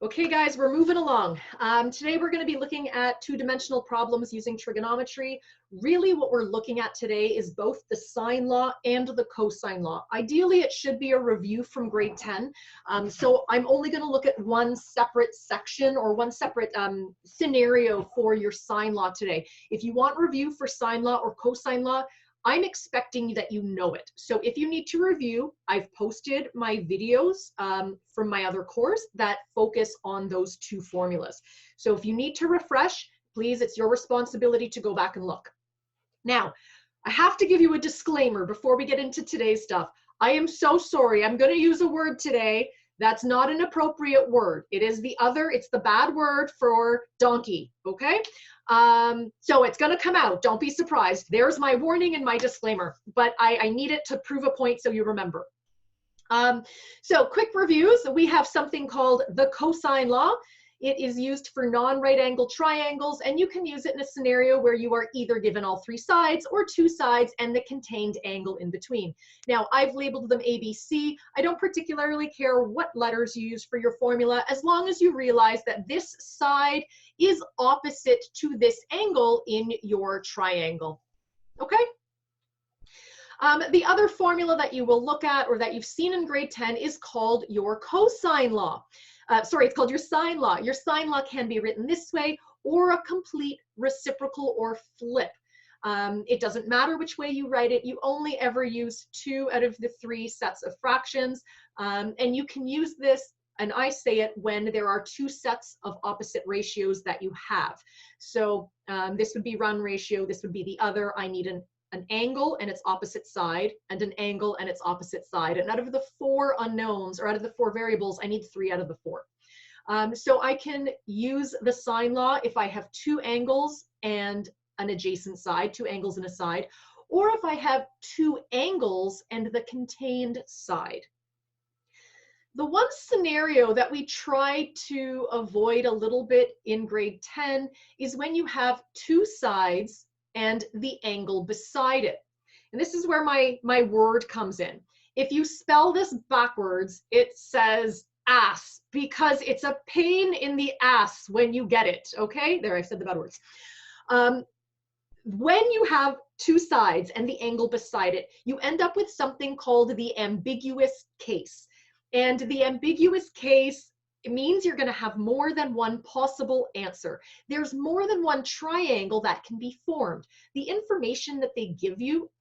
Okay, guys, we're moving along. Today we're going to be looking at two-dimensional problems using trigonometry. Really what we're looking at today is both the sine law and the cosine law. Ideally, it should be a review from grade 10. So I'm only going to look at one separate section or one separate scenario for your sine law today. If you want review for sine law or cosine law, I'm expecting that you know it. So if you need to review, I've posted my videos from my other course that focus on those two formulas. So if you need to refresh, please, it's your responsibility to go back and look. Now, I have to give you a disclaimer before we get into today's stuff. I am so sorry. I'm going to use a word today that's not an appropriate word. It is it's the bad word for donkey, okay? So it's gonna come out, don't be surprised. There's my warning and my disclaimer, but I need it to prove a point so you remember. So quick reviews, we have something called the cosine law. It is used for non-right angle triangles, and you can use it in a scenario where you are either given all three sides or two sides and the contained angle in between. Now, I've labeled them ABC. I don't particularly care what letters you use for your formula, as long as you realize that this side is opposite to this angle in your triangle. Okay? The other formula that you will look at or that you've seen in grade 10 is called your cosine law. Sorry, it's called your sine law. Your sine law can be written this way or a complete reciprocal or flip. It doesn't matter which way you write it. You only ever use 2 out of the 3 sets of fractions. And you can use this, and I say it when there are 2 sets of opposite ratios that you have. So this would be run ratio. This would be the other. I need an angle and its opposite side, and an angle and its opposite side. And out of the 4 unknowns, or out of the 4 variables, I need 3 out of the 4. So I can use the sine law if I have 2 angles and an adjacent side, 2 angles and a side, or if I have 2 angles and the contained side. The one scenario that we try to avoid a little bit in grade 10 is when you have 2 sides and the angle beside it. And this is where my word comes in. If you spell this backwards, it says ass, because it's a pain in the ass when you get it, okay? There, I said the bad words. When you have 2 sides and the angle beside it, you end up with something called the ambiguous case. And the ambiguous case, it means you're going to have more than one possible answer. There's more than one triangle that can be formed. The information that they give you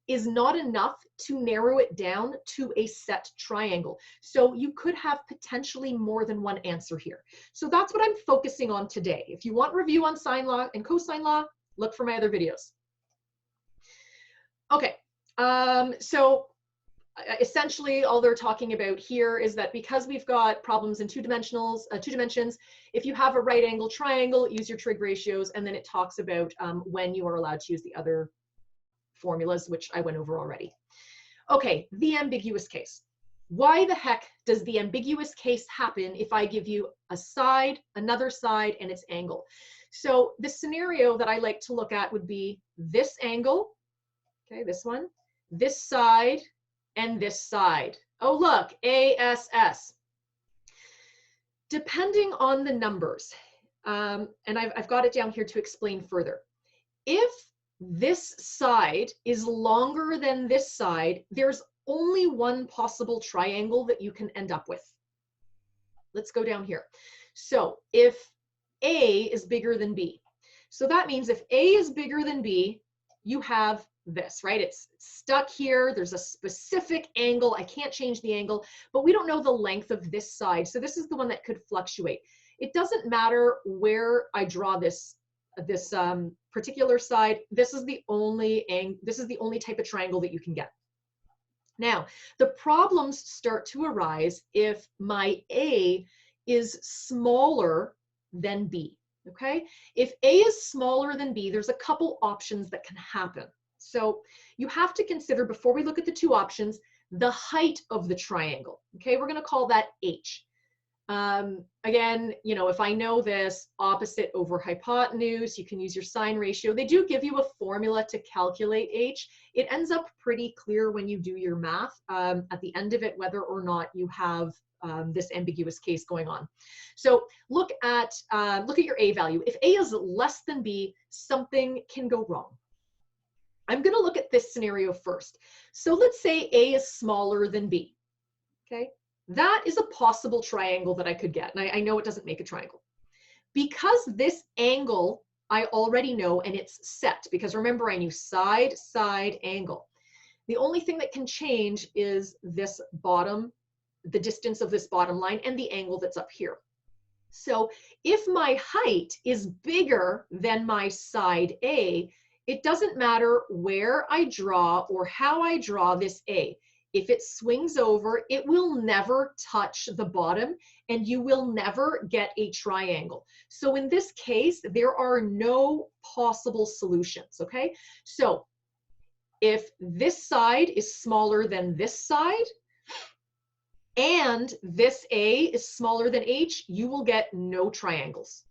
is not enough to narrow it down to a set triangle. So you could have potentially more than one answer here. So that's what I'm focusing on today. If you want review on sine law and cosine law, look for my other videos. Okay, so essentially all they're talking about here is that because we've got problems in two dimensions, if you have a right angle triangle, use your trig ratios, and then it talks about when you are allowed to use the other formulas, which I went over already. Okay, the ambiguous case. Why the heck does the ambiguous case happen if I give you a side, another side, and its angle? So the scenario that I like to look at would be this angle, okay, this one, this side, and this side. Oh, look, ASS. Depending on the numbers, and I've got it down here to explain further. If this side is longer than this side, there's only one possible triangle that you can end up with. Let's go down here. So if A is bigger than B, so that means if A is bigger than B, you have this, right? It's stuck here. There's a specific angle. I can't change the angle, but we don't know the length of this side. So this is the one that could fluctuate. It doesn't matter where I draw this particular side. This is the only type of triangle that you can get. Now, the problems start to arise if my A is smaller than B. Okay? If A is smaller than B, there's a couple options that can happen. So you have to consider, before we look at the 2 options, the height of the triangle. Okay, we're going to call that H. Again, you know, if I know this, opposite over hypotenuse, you can use your sine ratio. They do give you a formula to calculate H. It ends up pretty clear when you do your math at the end of it, whether or not you have this ambiguous case going on. So look at your A value. If A is less than B, something can go wrong. I'm going to look at this scenario first. So let's say A is smaller than B. Okay, that is a possible triangle that I could get. And I know it doesn't make a triangle. Because this angle I already know and it's set, because remember I knew side, side, angle. The only thing that can change is this bottom, the distance of this bottom line and the angle that's up here. So if my height is bigger than my side A, it doesn't matter where I draw or how I draw this A. If it swings over, it will never touch the bottom and you will never get a triangle. So in this case, there are no possible solutions, okay? So if this side is smaller than this side and this A is smaller than H, you will get no triangles.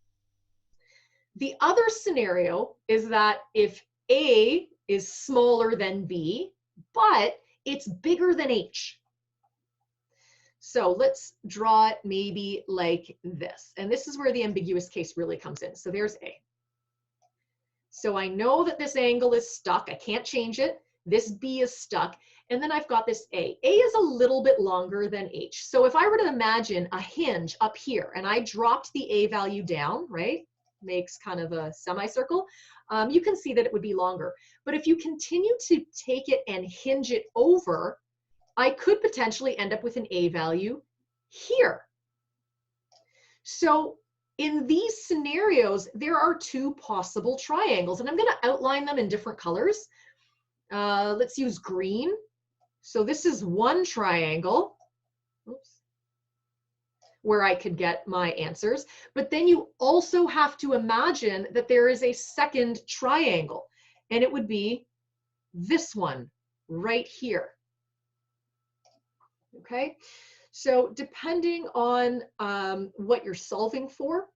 The other scenario is that if A is smaller than B, but it's bigger than H. So let's draw it maybe like this. And this is where the ambiguous case really comes in. So there's A. So I know that this angle is stuck. I can't change it. This B is stuck. And then I've got this A. A is a little bit longer than H. So if I were to imagine a hinge up here and I dropped the A value down, right? Makes kind of a semicircle, you can see that it would be longer. But if you continue to take it and hinge it over, I could potentially end up with an A value here. So in these scenarios, there are two possible triangles, and I'm going to outline them in different colors. Let's use green. So this is one triangle. Oops. Where I could get my answers. But then you also have to imagine that there is a second triangle, and it would be this one right here. Okay, so depending on what you're solving for,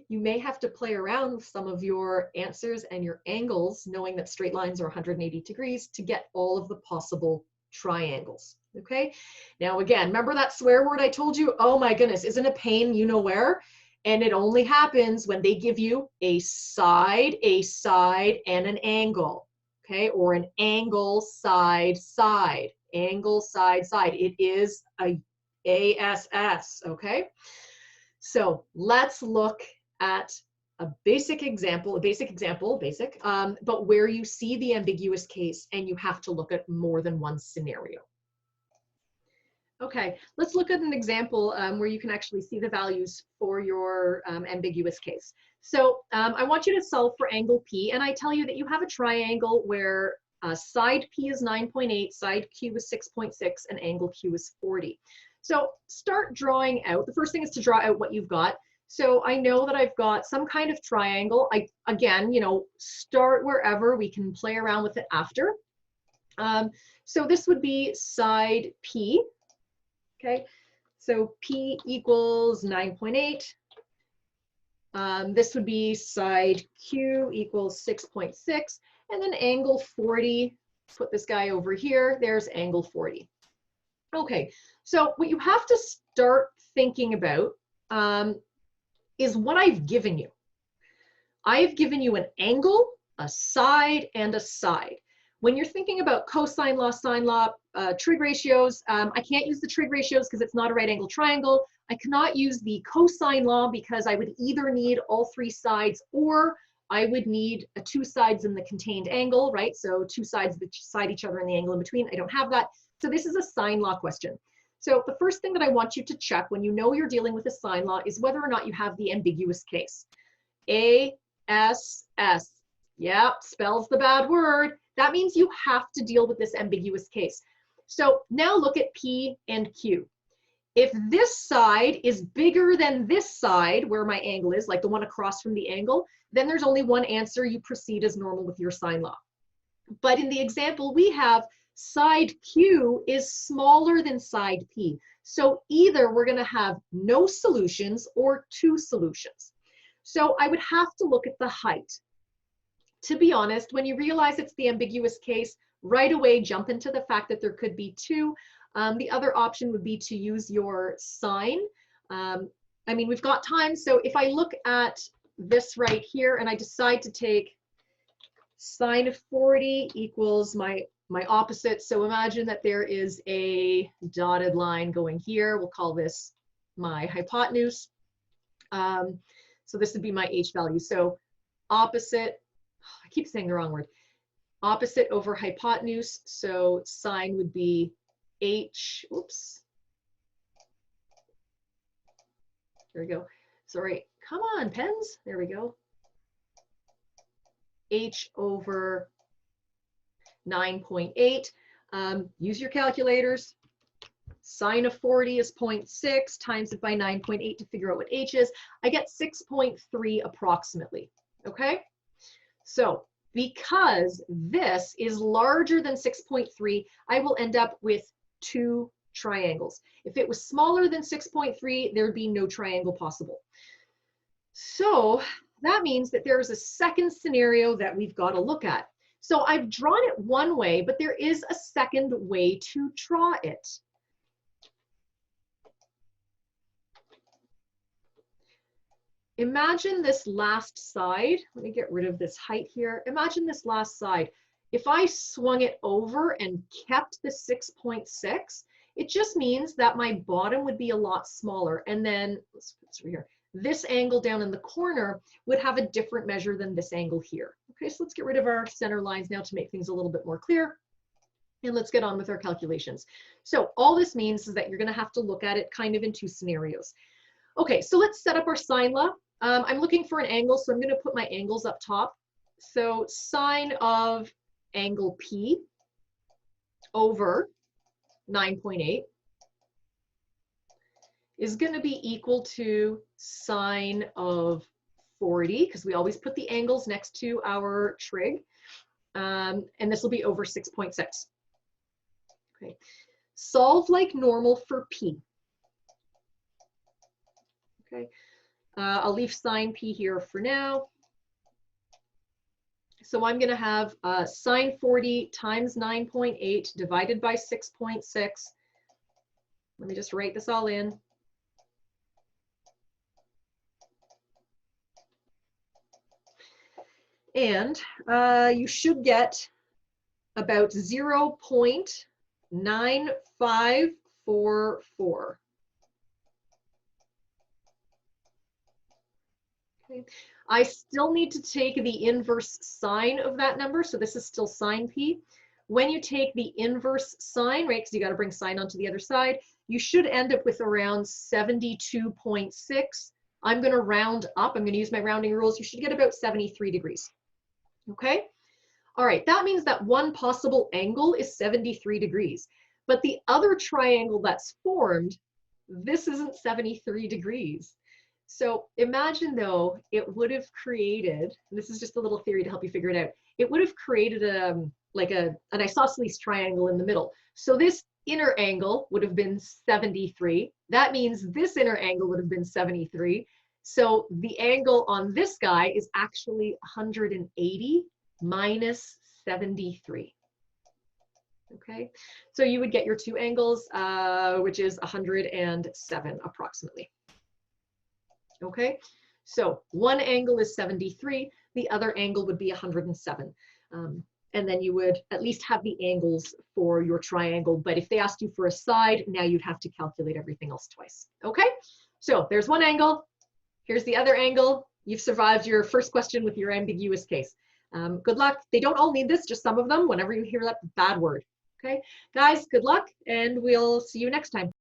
you may have to play around with some of your answers and your angles, knowing that straight lines are 180 degrees to get all of the possible triangles. Okay, now again, remember that swear word I told you? Oh my goodness, isn't a pain you know where? And it only happens when they give you a side, and an angle, okay? Or an angle, side, side, angle, side, side. It is a ASS, okay? So let's look at a basic example, but where you see the ambiguous case and you have to look at more than one scenario. Okay, let's look at an example where you can actually see the values for your ambiguous case. So I want you to solve for angle P, and I tell you that you have a triangle where side P is 9.8, side Q is 6.6, and angle Q is 40. So start drawing out. The first thing is to draw out what you've got. So I know that I've got some kind of triangle. Again, you know, start wherever. We can play around with it after. So this would be side P. Okay, so P equals 9.8. This would be side Q equals 6.6. And then angle 40, put this guy over here, there's angle 40. Okay, so what you have to start thinking about is what I've given you. I've given you an angle, a side, and a side. When you're thinking about cosine law, sine law, trig ratios, I can't use the trig ratios because it's not a right angle triangle. I cannot use the cosine law because I would either need all three sides or I would need two sides in the contained angle, right? So two sides beside each other and the angle in between. I don't have that. So this is a sine law question. So the first thing that I want you to check when you know you're dealing with a sine law is whether or not you have the ambiguous case. ASS. Yeah, spells the bad word. That means you have to deal with this ambiguous case. So now look at P and Q. If this side is bigger than this side, where my angle is, like the one across from the angle, then there's only one answer. You proceed as normal with your sine law. But in the example we have, side Q is smaller than side P. So either we're going to have no solutions or two solutions. So I would have to look at the height. To be honest, when you realize it's the ambiguous case, right away jump into the fact that there could be two. The other option would be to use your sine. I mean, we've got time, so if I look at this right here and I decide to take sine of 40 equals my opposite. So imagine that there is a dotted line going here. We'll call this my hypotenuse. So this would be my h value. So opposite, I keep saying the wrong word, opposite over hypotenuse. So sine would be h, oops. There we go. Sorry, come on, pens. There we go. H over 9.8. Use your calculators. Sine of 40 is 0.6, times it by 9.8 to figure out what h is. I get 6.3 approximately, okay? So because this is larger than 6.3, I will end up with 2 triangles. If it was smaller than 6.3, there would be no triangle possible. So that means that there is a second scenario that we've got to look at. So I've drawn it one way, but there is a second way to draw it. Imagine this last side. Let me get rid of this height here. Imagine this last side. If I swung it over and kept the 6.6, it just means that my bottom would be a lot smaller. And then, let's put this over here. This angle down in the corner would have a different measure than this angle here. Okay, so let's get rid of our center lines now to make things a little bit more clear. And let's get on with our calculations. So all this means is that you're going to have to look at it kind of in 2 scenarios. Okay, so let's set up our sine law. I'm looking for an angle, so I'm going to put my angles up top. So sine of angle P over 9.8 is going to be equal to sine of 40, because we always put the angles next to our trig, and this will be over 6.6. Okay, solve like normal for P. Okay, I'll leave sine P here for now. So I'm going to have sine 40 times 9.8 divided by 6.6. Let me just write this all in. And you should get about 0.9544. Okay. I still need to take the inverse sine of that number. So this is still sine P. When you take the inverse sine, right, because you got to bring sine onto the other side, you should end up with around 72.6. I'm going to round up. I'm going to use my rounding rules. You should get about 73 degrees. Okay. All right. That means that one possible angle is 73 degrees. But the other triangle that's formed, this isn't 73 degrees. So imagine though, it would have created, and this is just a little theory to help you figure it out, it would have created like an isosceles triangle in the middle. So this inner angle would have been 73. That means this inner angle would have been 73. So the angle on this guy is actually 180 minus 73. Okay, so you would get your 2 angles, which is 107 approximately. Okay, so one angle is 73, the other angle would be 107. And then you would at least have the angles for your triangle. But if they asked you for a side, now you'd have to calculate everything else twice. Okay, so there's one angle. Here's the other angle. You've survived your first question with your ambiguous case. Good luck. They don't all need this, just some of them, whenever you hear that bad word. Okay, guys, good luck, and we'll see you next time.